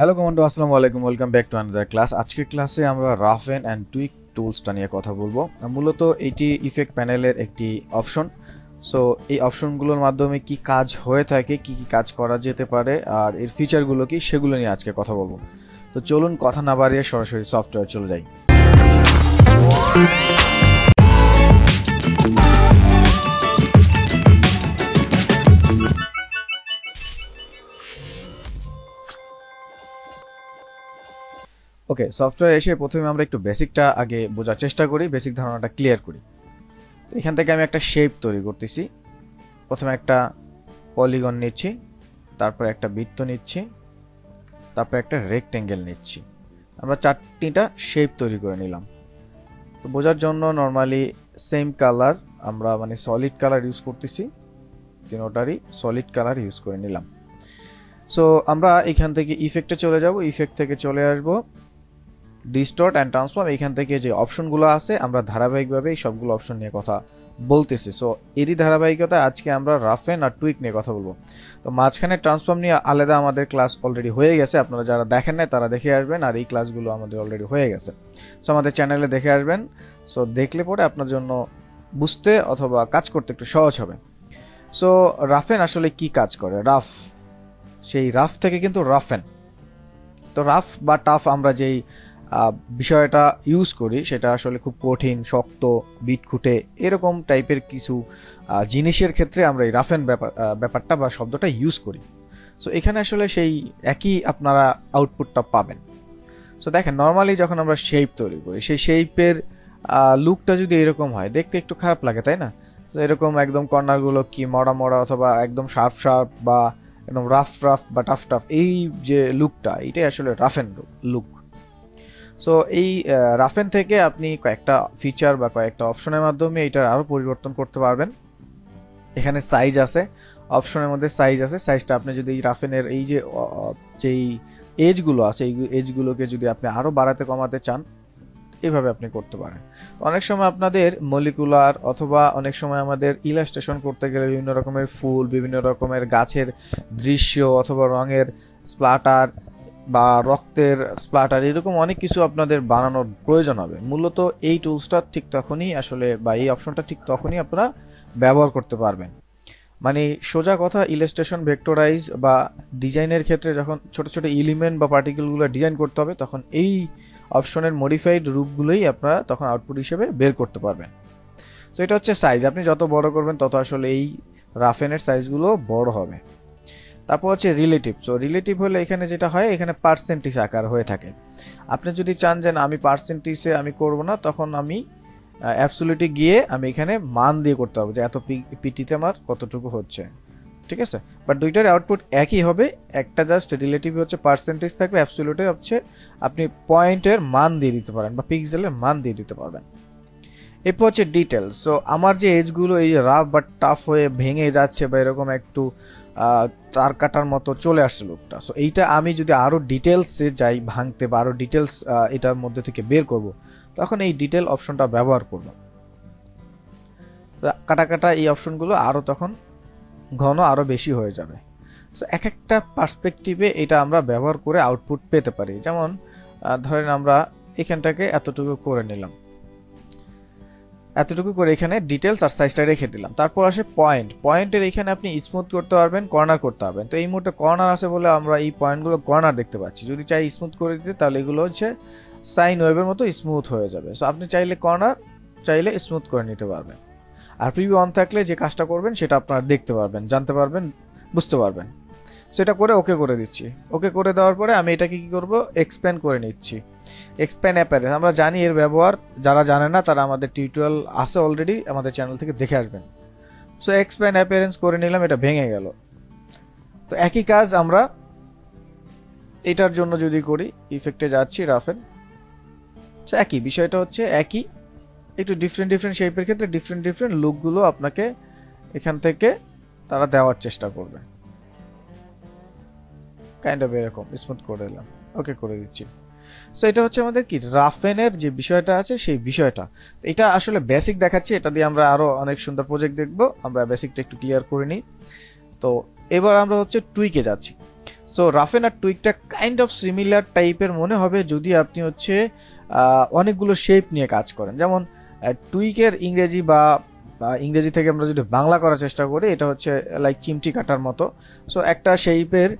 Hello commando, আসসালামু আলাইকুম। Welcome back to another class. আজকের ক্লাসে আমরা রাফেন অ্যান্ড টুইক টুলসটা নিয়ে কথা বলবো। মূলত এটি ইফেক্ট প্যানেলের একটি অপশন। সো এই অপশনগুলোর মাধ্যমে কি কাজ হয়ে থাকে, কি কি কাজ করা যেতে পারে, আর এর ফিচারগুলো কি, সেগুলো নিয়ে আজকে কথা বলবো। তো চলুন কথা না বাড়িয়ে সরাসরি সফটওয়্যার চলে যাই। ওকে, সফটওয়্যার এসে প্রথমে আমরা একটু বেসিকটা আগে বোঝার চেষ্টা করি, বেসিক ধারণাটা ক্লিয়ার করি। তো এখান থেকে আমি একটা শেপ তৈরি করতেছি। প্রথমে একটা পলিগন নিচ্ছি, তারপর একটা বৃত্ত নিচ্ছি, তারপর একটা রেক্টেঙ্গেল নিচ্ছি। আমরা চারটিটা শেপ তৈরি করে নিলাম। তো বোঝার জন্য নর্মালি সেম কালার আমরা সলিড কালার ইউজ করতেছি, তিনোটারই সলিড কালার ইউজ করে নিলাম। সো আমরা এখান থেকে ইফেক্টে চলে যাব, ইফেক্ট থেকে চলে আসবো ডিস্টর্ট অ্যান্ড ট্রান্সফর্ম। এখান থেকে যে অপশনগুলো আছে আমরা ধারাবাহিকভাবে এই সবগুলো অপশন নিয়ে কথা বলতেছি। সো এরই ধারাবাহিকতায় আজকে আমরা রাফেন আর টুইক নিয়ে কথা বলবো। তো মাঝখানে ট্রান্সফর্ম নিয়ে আলাদা আমাদের ক্লাস অলরেডি হয়ে গেছে, আপনারা যারা দেখেন নাই তারা দেখে আসবেন, আর এই ক্লাসগুলো আমাদের অলরেডি হয়ে গেছে। সো আমাদের চ্যানেলে দেখে আসবেন। সো দেখলে পরে আপনার জন্য বুঝতে অথবা কাজ করতে একটু সহজ হবে। সো রাফেন আসলে কি কাজ করে? রাফ, সেই রাফ থেকে কিন্তু রাফেন। তো রাফ বা টাফ আমরা যেই বিষয়টা ইউজ করি সেটা আসলে খুব কঠিন, শক্ত, বিটখুটে এরকম টাইপের কিছু জিনিসের ক্ষেত্রে আমরা এই রাফ এন্ড ব্যাপারটা বা শব্দটা ইউজ করি। সো এখানে আসলে সেই একই আপনারা আউটপুটটা পাবেন। সো দেখেন, নর্মালি যখন আমরা শেপ তৈরি করি, সেই শেপের লুকটা যদি এরকম হয়, দেখতে একটু খারাপ লাগে, তাই না? তো এরকম একদম কর্নারগুলো কি মরা মরা অথবা একদম শার্প শার্প বা একদম রাফ রাফ বা টাফ টাফ, এই যে লুকটা, এটাই আসলে রাফ এন্ড লুক। সো এই রাফেন থেকে আপনি কয়েকটা ফিচার বা কয়েকটা অপশনের মাধ্যমে এটার আরও পরিবর্তন করতে পারবেন। এখানে সাইজ আছে, অপশনের মধ্যে সাইজ আছে। সাইজটা আপনি যদি এই রাফেনের এই যে যেই এজগুলো আছে, এই এজগুলোকে যদি আপনি আরও বাড়াতে কমাতে চান, এভাবে আপনি করতে পারেন। অনেক সময় আপনাদের মলিকুলার অথবা অনেক সময় আমাদের ইলাস্ট্রেশন করতে গেলে বিভিন্ন রকমের ফুল, বিভিন্ন রকমের গাছের দৃশ্য অথবা রঙের স্প্লাটার বা রক্তের স্প্লাটার, এরকম অনেক কিছু আপনাদের বানানোর প্রয়োজন হবে। মূলত এই টুলসটা ঠিক তখনই আসলে বা এই অপশনটা ঠিক তখনই আপনারা ব্যবহার করতে পারবেন। সোজা কথা, ইলাস্ট্রেশন, ভেক্টরাইজ বা ডিজাইনের ক্ষেত্রে যখন ছোট ছোট এলিমেন্ট বা পার্টিকেলগুলো ডিজাইন করতে হবে, তখন এই অপশনের মডিফাইড রূপগুলোই আপনারা তখন আউটপুট হিসেবে বের করতে পারবেন। তো এটা হচ্ছে সাইজ। আপনি যত বড় করবেন তত আসলে এই রাফেনের সাইজগুলো বড় হবে। তারপর হচ্ছে রিলেটিভ। সো রিলেটিভ হলে এখানে যেটা হয়, এখানে পার্সেন্টেজ আকার হয়ে থাকে। আপনি যদি চান যে আমি পার্সেন্টেজে আমি করব না, তখন আমি অ্যাবসলিউটে গিয়ে আমি এখানে মান দিয়ে করতে পারবো যে এত পিটিতে আমার কতটুকু হচ্ছে, ঠিক আছে? বাট দুইটার আউটপুট একই হবে। একটা জাস্ট রিলেটিভ হচ্ছে পার্সেন্টেজ থাকবে, অ্যাবসলিউটে হচ্ছে আপনি পয়েন্টের মান দিয়ে দিতে পারেন বা পিক্সেলের মান দিয়ে দিতে পারবেন। এরপর হচ্ছে ডিটেলস। সো আমার যে এজগুলো এই রাফ বা টাফ হয়ে ভেঙে যাচ্ছে বা এরকম একটু তার কাটার মতো চলে আসছে লুকটা, সো এইটা আমি যদি আরো ডিটেলসে যাই ভাঙতে বা আরো ডিটেলস এটার মধ্যে থেকে বের করব, তখন এই ডিটেল অপশনটা ব্যবহার করব। কাটা কাটা এই অপশনগুলো আরো তখন ঘন আরো বেশি হয়ে যাবে। সো এক একটা পার্সপেক্টিভে এটা আমরা ব্যবহার করে আউটপুট পেতে পারি। যেমন ধরেন আমরা এখানটাকে এতটুকু করে নিলাম, এতটুকু করে এখানে ডিটেলস আর সাইজটা রেখে দিলাম। তারপর আসে পয়েন্ট। পয়েন্টের এখানে আপনি স্মুথ করতে পারবেন, কর্নার করতে পারবেন। তো এই মুহূর্তে কর্নার আছে বলে আমরা এই পয়েন্টগুলো কর্নার দেখতে পাচ্ছি। যদি চাই স্মুথ করে দিতে, তাহলে এগুলো হচ্ছে সাইন ওয়েভের মতো স্মুথ হয়ে যাবে। সো আপনি চাইলে কর্নার, চাইলে স্মুথ করে নিতে পারবেন। আর প্রিভিউ অন থাকলে যে কাজটা করবেন সেটা আপনারা দেখতে পারবেন, জানতে পারবেন, বুঝতে পারবেন। সেটা করে ওকে করে দিচ্ছি। ওকে করে দেওয়ার পরে আমি এটাকে কি করব, এক্সপ্যান্ড করে নিচ্ছি। এক্সপ্যান্ড অ্যাপিয়ারেন্স আমরা জানি, এর ব্যবহার যারা জানে না তারা আমাদের টিউটোরিয়াল আছে অলরেডি, আমাদের চ্যানেল থেকে দেখে আসবেন। সো এক্সপ্যান্ড অ্যাপিয়ারেন্স করে নিলাম, এটা ভেঙে গেল। তো একই কাজ আমরা এটার জন্য যদি করি, ইফেক্টে যাচ্ছি, রাফেন, সো একই বিষয়টা হচ্ছে একই, একটু ডিফারেন্ট ডিফারেন্ট শেপের ক্ষেত্রে ডিফারেন্ট ডিফারেন্ট লুকগুলো আপনাকে এখান থেকে তারা দেওয়ার চেষ্টা করবে। কাইন্ড অফ এরকম স্মুথ করে দিলাম, ওকে করে দিচ্ছি। সো এটা হচ্ছে আমাদের কি রাফেনের যে বিষয়টা আছে সেই বিষয়টা। এটা আসলে বেসিক দেখাচ্ছি, এটা দিয়ে আমরা আরো অনেক সুন্দর প্রজেক্ট দেখবো। আমরা বেসিকটা একটু ক্লিয়ার করে নিই। তো এবার আমরা হচ্ছে টুইকে যাচ্ছি। সো রাফেন আর টুইকটা কাইন্ড অফ সিমিলার টাইপের মনে হবে যদি আপনি হচ্ছে অনেকগুলো শেপ নিয়ে কাজ করেন। যেমন টুইকের ইংরেজি বা ইংরেজি থেকে আমরা যদি বাংলা করার চেষ্টা করি, এটা হচ্ছে লাইক চিমটি কাটার মতো। সো একটা শেপের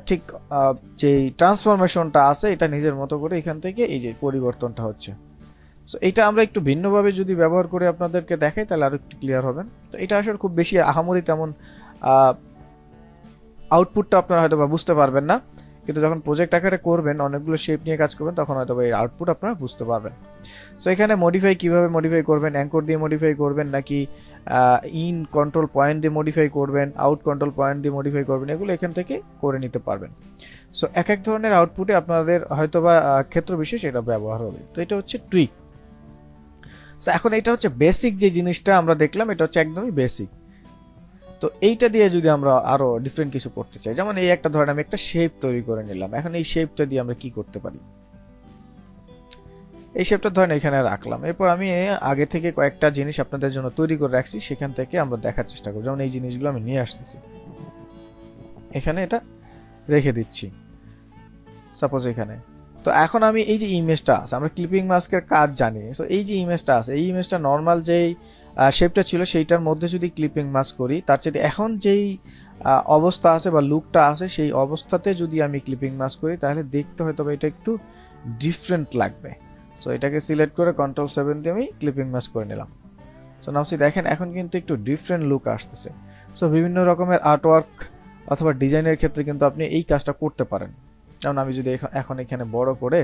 ঠিক যেই ট্রান্সফরমেশনটা আছে এটা নিজের মতো করে এখান থেকে এই যে পরিবর্তনটা হচ্ছে। সো এটা আমরা একটু ভিন্নভাবে যদি ব্যবহার করে আপনাদেরকে দেখাই তাহলে আরো একটু ক্লিয়ার হবেন। তো এটা আসলে খুব বেশি আহামরি তেমন আউটপুটটা আপনারা হয়তো বা বুঝতে পারবেন না, কিন্তু যখন প্রজেক্ট আকারে করবেন, অনেকগুলো শেপ নিয়ে কাজ করবেন, তখন হয়তো এই আউটপুট আপনারা বুঝতে পারবেন। সো এখানে মডিফাই কিভাবে মডিফাই করবেন, অ্যাঙ্কর দিয়ে মডিফাই করবেন নাকি ইন কন্ট্রোল পয়েন্ট দিয়ে মডিফাই করবেন, আউট কন্ট্রোল পয়েন্ট দিয়ে মডিফাই করবেন, এগুলো এখান থেকে করে নিতে পারবেন। সো এক এক ধরনের আউটপুটে আপনাদের হয়তো বা ক্ষেত্র বিশেষ এটা ব্যবহার হবে। তো এটা হচ্ছে টুইক। সো এখন এটা হচ্ছে বেসিক যে জিনিসটা আমরা দেখলাম, এটা হচ্ছে একদমই বেসিক। তো এইটা দিয়ে যদি আমরা আরো ডিফারেন্ট কিছু করতে চাই, যেমন এই একটা ধরেন আমি একটা শেপ তৈরি করে নিলাম, এখন এই শেপটা দিয়ে আমরা কি করতে পারি, এই শেপটা ধরেন এখানে রাখলাম, এরপর আমি আগে থেকে কয়েকটা জিনিস আপনাদের জন্য তৈরি করে রাখছি, সেখান থেকে আমরা দেখার চেষ্টা করব। যেমন এই জিনিসগুলো আমি নিয়ে আসতেছি, এখানে এটা রেখে দিচ্ছি সাপোজ এখানে। তো এখন আমি এই যে ইমেজটা আছে, আমরা ক্লিপিং মাস্কের কাজ জানি, সো এই যে ইমেজটা আছে, এই ইমেজটা নর্মাল যেই শেপটা ছিল সেইটার মধ্যে যদি ক্লিপিং মাস্ক করি, তার চেয়ে এখন যেই অবস্থা আছে বা লুকটা আছে সেই অবস্থাতে যদি আমি ক্লিপিং মাস্ক করি, তাহলে দেখতে হয়তো এটা একটু ডিফারেন্ট লাগবে। সো এটাকে সিলেক্ট করে Ctrl+7 দিয়ে আমি ক্লিপিং মাস্ক করে নিলাম। সো নাও সি দেখেন এখন কিন্তু একটু ডিফারেন্ট লুক আসতেছে। সো বিভিন্ন রকমের আর্টওয়ার্ক অথবা ডিজাইনের ক্ষেত্রে কিন্তু আপনি এই কাজটা করতে পারেন। যেমন আমি যদি এখন এখানে বড় করে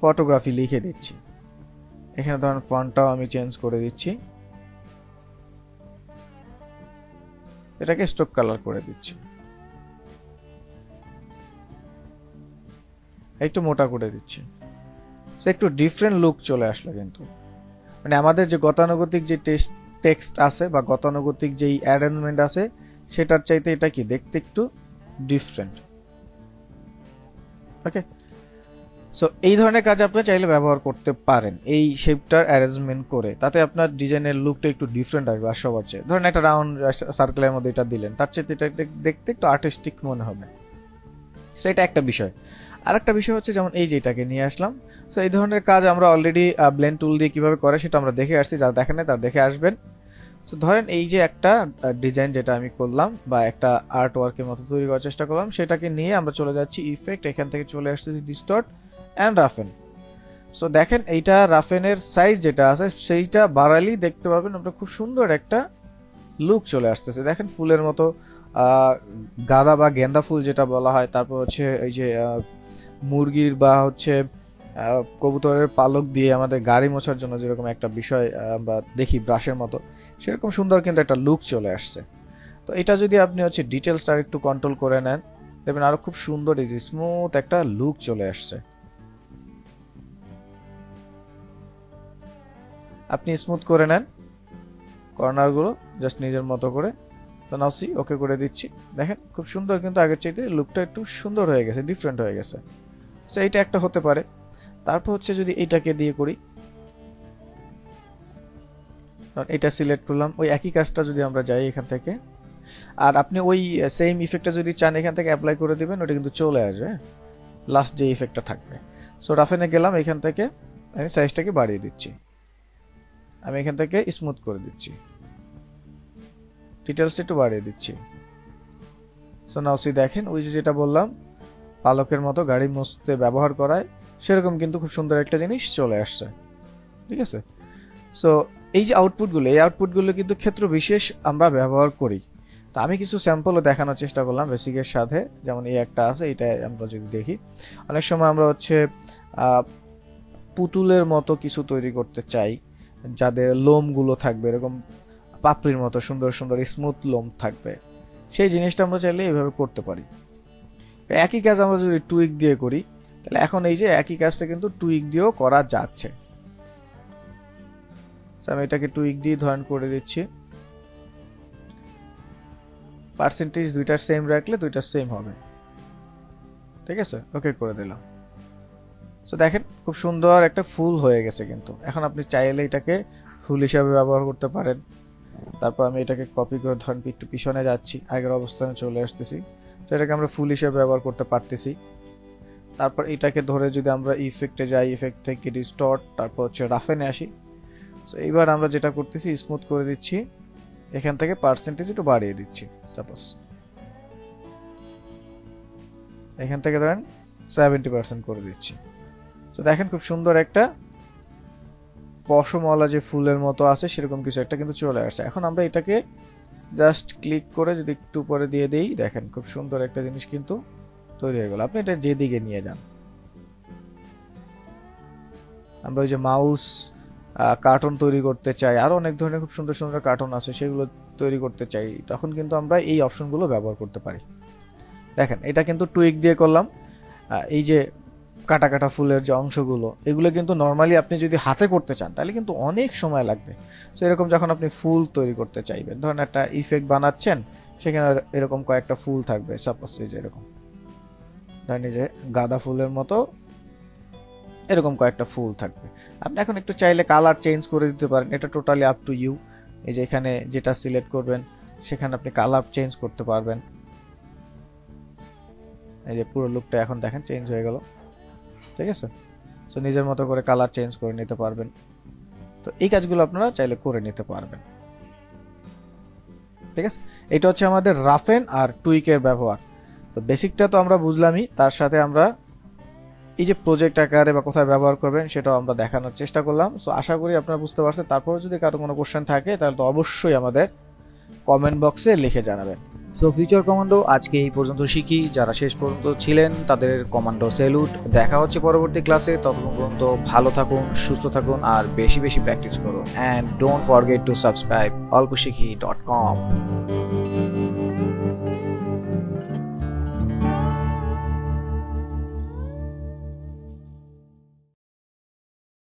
ফটোগ্রাফি লিখে দিচ্ছি, এখানে ধরেন ফন্টটাও আমি চেঞ্জ করে দিচ্ছি, এটাকে স্ট্রোক কালার করে দিচ্ছি, একটু মোটা করে দিচ্ছি। একটু ডিফারেন্ট লুক চলে আসলো, কিন্তু মানে আমাদের যে গতানুগতিক যে টেক্সট আছে বা গতানুগতিক যেই অ্যারেঞ্জমেন্ট আছে সেটার চাইতে এটা কি দেখতে একটু ডিফারেন্ট। ওকে, সো এই ধরনের কাজ আপনি চাইলে ব্যবহার করতে পারেন এই শেপটার অ্যারেঞ্জমেন্ট করে, তাতে আপনার ডিজাইনের লুকটা একটু ডিফারেন্ট আসবে আর সবার চেয়ে। ধরেন একটা রাউন্ড সার্কেলের মধ্যে এটা দিলেন, তার চেয়ে এটা দেখতে একটু আর্টিস্টিক মনে হবে। সেটা একটা বিষয়। আরেকটা বিষয় হচ্ছে যেমন এই যে এটাকে নিয়ে আসলাম, সো এই ধরনের কাজ আমরা অলরেডি ব্লেন্ড টুল দিয়ে কিভাবে করে সেটা আমরা দেখে আসছি, যারা দেখেন না তারা দেখে আসবেন। সো ধরেন এই যে একটা ডিজাইন যেটা আমি করলাম বা একটা আর্ট ওয়ার্কের মতো তৈরি করার চেষ্টা করলাম, সেটাকে নিয়ে আমরা চলে যাচ্ছি ইফেক্ট, এখান থেকে চলে আসছি ডিস্টর্ট অ্যান্ড রাফেন। সো দেখেন এইটা রাফেনের সাইজ যেটা আছে সেইটা বাড়ালেই দেখতে পাবেন আমরা খুব সুন্দর একটা লুক চলে আসতেছে। দেখেন ফুলের মতো গাঁদা বা গেন্দা ফুল যেটা বলা হয়, তারপর হচ্ছে এই যে মুরগির বা হচ্ছে কবুতরের পালক দিয়ে আমাদের গাড়ি মোছার জন্য যেরকম একটা বিষয় আমরা দেখি ব্রাশের মতো, সেরকম সুন্দর কিন্তু একটা লুক চলে আসছে। তো এটা যদি আপনি হচ্ছে ডিটেলসটা একটু কন্ট্রোল করে নেন, দেখবেন আরো খুব সুন্দর এই যে স্মুথ একটা লুক চলে আসছে। আপনি স্মুথ করে নেন কর্নারগুলো জাস্ট নিজের মতো করে। তো নাও সি ওকে করে দিচ্ছি, দেখেন খুব সুন্দর কিন্তু আগের চাইতে লুকটা একটু সুন্দর হয়ে গেছে, ডিফারেন্ট হয়ে গেছে। সো এইটা একটা হতে পারে। তারপর হচ্ছে যদি এইটাকে দিয়ে করি, এটা সিলেক্ট করলাম, ওই একই কাজটা যদি আমরা যাই এখান থেকে, আর আপনি ওই সেম ইফেক্টটা যদি চান এখান থেকে অ্যাপ্লাই করে দিবেন, ওটা কিন্তু চলে আসবে লাস্ট যে ইফেক্টটা থাকবে। সো রাফেনে গেলাম, এখান থেকে আমি সাইজটাকে বাড়িয়ে দিচ্ছি, আমি এখান থেকে স্মুথ করে দিচ্ছি, ডিটেলসটা একটু বাড়িয়ে দিচ্ছি। সো নাও সি দেখেন ওই যে যেটা বললাম পালকের মতো গাড়ি মুছতে ব্যবহার করায়, সেরকম কিন্তু খুব সুন্দর একটা জিনিস চলে আসছে। ঠিক আছে, সো এই যে আউটপুটগুলো, এই আউটপুটগুলো কিন্তু ক্ষেত্র বিশেষ আমরা ব্যবহার করি। তো আমি কিছু স্যাম্পলও দেখানোর চেষ্টা করলাম বেসিকের সাথে। যেমন এই একটা আছে, এটা আমরা যদি দেখি, অনেক সময় আমরা হচ্ছে পুতুলের মতো কিছু তৈরি করতে চাই, যাদের লোমগুলো থাকবে এরকম পাপড়ির মতো সুন্দর সুন্দর স্মুথ লোম থাকবে, সেই জিনিসটা আমরা চাইলে এইভাবে করতে পারি। একই কাজ আমরা যদি টুইক দিয়ে করি, তাহলে এখন এই যে একই কাজটা কিন্তু টুইক দিয়েও করা যাচ্ছে। আমি এটাকে টুইক দিয়ে ধরেন করে দিচ্ছি, পার্সেন্টেজ দুইটা সেম রাখলে দুইটা সেম হবে। ঠিক আছে, ওকে করে দিলাম। সো দেখেন খুব সুন্দর একটা ফুল হয়ে গেছে। কিন্তু এখন আপনি চাইলে এটাকে ফুল হিসাবে ব্যবহার করতে পারেন, তারপর আমি এটাকে কপি করে ধরেন একটু পিছনে যাচ্ছি, আগের অবস্থানে চলে আসতেছি। তো এটাকে আমরা ফুল হিসেবে ব্যবহার করতে পারতেছি। তারপর এটাকে ধরে যদি আমরা ইফেক্টে যাই, ইফেক্ট থেকে ডিস্টর্ট, তারপর হচ্ছে রাফেনে আসি। সো এইবার আমরা যেটা করতেছি স্মুথ করে দিচ্ছি, এখান থেকে পার্সেন্টেজ একটু বাড়িয়ে দিচ্ছি। সাপোজ এখান থেকে ধরেন 70% করে দিচ্ছি। তো দেখেন খুব সুন্দর একটা পশমওয়ালা যে ফুলের মতো আছে সেরকম কিছু একটা কিন্তু চলে আসছে। এখন আমরা এটাকে জাস্ট ক্লিক করে যদি একটু পরে দিয়ে দেই, দেখেন খুব সুন্দর একটা জিনিস কিন্তু তৈরি হয়ে গেল। আপনি এটা যেদিকে নিয়ে যান, আমরা ওই যে মাউস কার্টুন তৈরি করতে চাই, আরো অনেক ধরনের খুব সুন্দর সুন্দর কার্টুন আছে, সেগুলো তৈরি করতে চাই, তখন কিন্তু আমরা এই অপশনগুলো ব্যবহার করতে পারি। দেখেন এটা কিন্তু টুইক দিয়ে করলাম। এই যে কাটা কাটা ফুলের যে অংশগুলো, এগুলো কিন্তু নর্মালি আপনি যদি হাতে করতে চান তাহলে কিন্তু অনেক সময় লাগবে। তো এরকম যখন আপনি ফুল তৈরি করতে চাইবেন, ধরেন একটা ইফেক্ট বানাচ্ছেন, সেখানে এরকম কয়েকটা ফুল থাকবে, সাপোজ এই যে এরকম ধরেন এই যে গাঁদা ফুলের মতো এরকম কয়েকটা ফুল থাকবে। আপনি এখন একটু চাইলে কালার চেঞ্জ করে দিতে পারেন, এটা টোটালি আপ টু ইউ। এই যে এখানে যেটা সিলেক্ট করবেন সেখানে আপনি কালার চেঞ্জ করতে পারবেন। এই যে পুরো লুকটা এখন দেখেন চেঞ্জ হয়ে গেল, ঠিক আছে। সো নিজের মতো করে কালার চেঞ্জ করে নিতে পারবেন। তো এই কাজগুলো আপনারা চাইলে করে নিতে পারবেন, ঠিক আছে। এটা হচ্ছে আমাদের রাফেন আর টুইকের ব্যবহার। তো বেসিকটা তো আমরা বুঝলামই, তার সাথে আমরা এই যে প্রজেক্ট আকারে বা কোথায় ব্যবহার করবেন সেটাও আমরা দেখানোর চেষ্টা করলাম। সো আশা করি আপনারা বুঝতে পারছেন। তারপরে যদি কারো কোনো কোশ্চেন থাকে তাহলে তো অবশ্যই আমাদের কমেন্ট বক্সে লিখে জানাবেন। সো ফিউচার কমান্ডো আজকে এই পর্যন্ত শিখি। যারা শেষ পর্যন্ত ছিলেন তাদের কমান্ডো স্যালুট। দেখা হচ্ছে পরবর্তী ক্লাসে। ততক্ষণ পর্যন্ত ভালো থাকুন, সুস্থ থাকুন আর বেশি বেশি প্র্যাকটিস করুন। And don't forget to subscribe alpushiki.com।